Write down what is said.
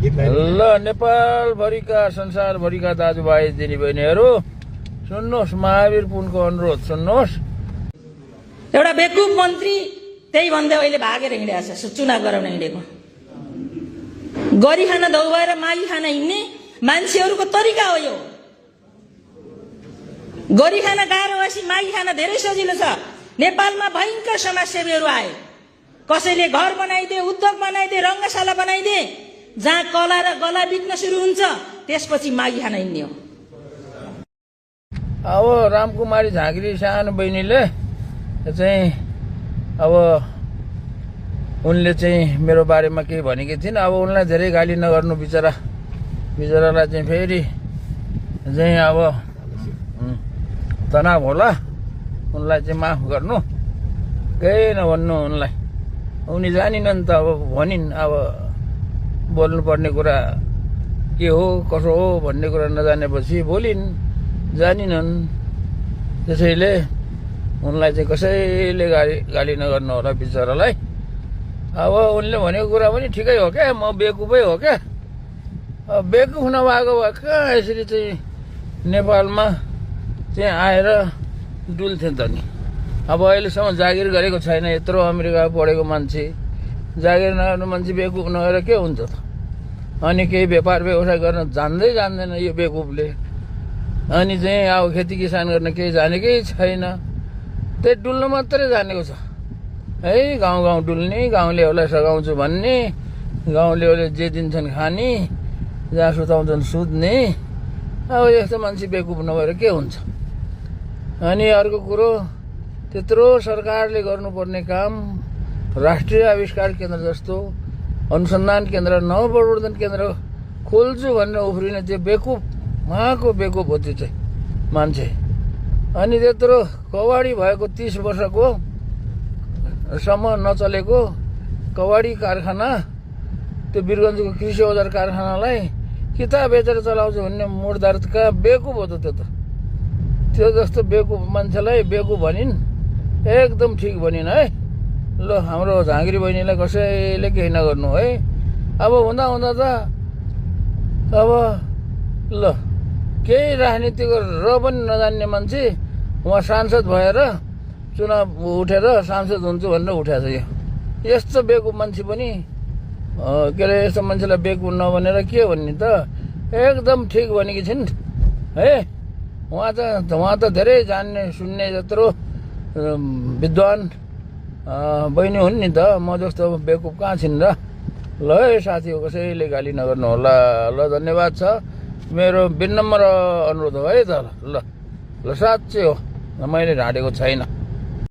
ल नेपालभरिका संसारभरिका दाजुभाइ दिदीबहिनीहरू सुन्नुहोस्, महावीर पुनको अनुरोध सुन्नुहोस्। एउटा बेकुब मन्त्री त्यही भन्दै अहिले भागेर हिँडेको छ, चुनाव गराउन हिँडेको। गरी खान दौ भएर मागी खान हिँड्ने मान्छेहरूको तरिका हो यो। गरी खान गाह्रो भएपछि मागी खान धेरै सजिलो छ। नेपालमा भयङ्कर समाजसेवीहरू आए, कसैले घर बनाइदिए, उद्योग बनाइदिए, रङ्गशाला बनाइदिए, जहाँ कला र गला बिक्न सुरु हुन्छ त्यसपछि मागी खान हिँड्ने हो। अब रामकुमारी झाँक्री सानो बहिनीले चाहिँ अब उनले चाहिँ मेरो बारेमा केही भनेकी थिइन्। अब उनलाई धेरै गाली नगर्नु, बिचरालाई चाहिँ फेरि चाहिँ अब तनाव होला। उनलाई चाहिँ माफ गर्नु, केही नभन्नु उनलाई। उनी जानिनन् त, अब भनिन्। अब बोल्नुपर्ने कुरा के हो कसो हो भन्ने कुरा नजानेपछि बोलिन्, जानिनन्। त्यसैले उनलाई चाहिँ कसैले गाली नगर्नु होला बिचरालाई। अब उनले भनेको कुरा पनि ठिकै हो क्या, म बेकुफै हो क्या। अब बेकुफ नभएको भए कहाँ यसरी चाहिँ नेपालमा चाहिँ आएर डुल्थे त नि। अब अहिलेसम्म जागिर गरेको छैन। यत्रो अमेरिका पढेको मान्छे, जागिर नगर्नु मान्छे बेकुफ नगरेर के हुन्छ त? अनि केही व्यापार व्यवसाय गर्न जान्दैन यो बेकुफले। अनि चाहिँ अब खेती किसान गर्न केही जानेकै छैन, त्यही डुल्न मात्रै जानेको छ है। गाउँ डुल्ने, गाउँलेहरूलाई सघाउँछु भन्ने, गाउँलेहरूले जे दिन्छन् खाने, जहाँ सुताउँछन् सुत्ने। अब यस्तो मान्छे बेकुफ नभएर के हुन्छ? अनि अर्को कुरो, त्यत्रो सरकारले गर्नुपर्ने काम, राष्ट्रिय आविष्कार केन्द्र जस्तो अनुसन्धान केन्द्र, नवप्रवर्धन केन्द्र खोल्छु भनेर उफ्रिने त्यो बेकुफ, उहाँको बेकुफ हो त्यो चाहिँ मान्छे। अनि त्यत्रो कवाडी भएको 30 वर्षको सम्म नचलेको कवाडी कारखाना, त्यो वीरगञ्जको कृषि औजार कारखानालाई किताब बेचेर चलाउँछु भन्ने मुर्दारका बेकुफ हो त त्यो त। त्यो जस्तो बेकुफ मान्छेलाई बेकुफ भनिन्, एकदम ठिक भनिन् है। ल हाम्रो झाँक्री बहिनीलाई कसैले केही नगर्नु है। अब हुँदा त अब ल केही राजनीतिको र पनि नजान्ने मान्छे उहाँ सांसद भएर चुनाव उठेर सांसद हुन्छु भनेर उठाएको छ। यो यस्तो बेकुफ मान्छे पनि के अरे, यस्तो मान्छेलाई बेकुफ नभनेर के भन्ने त? एकदम ठिक भनेकी छिन् है। उहाँ त धेरै जान्ने सुन्ने जत्रो विद्वान बहिनी हुन् नि त। म जस्तो बेकुफ कहाँ छिन् र? ल है साथी हो, कसैले गाली नगर्नु होला। ल धन्यवाद छ, मेरो विनम्र अनुरोध हो है त। ल साँच्चै हो, मैले ढाँटेको छैन।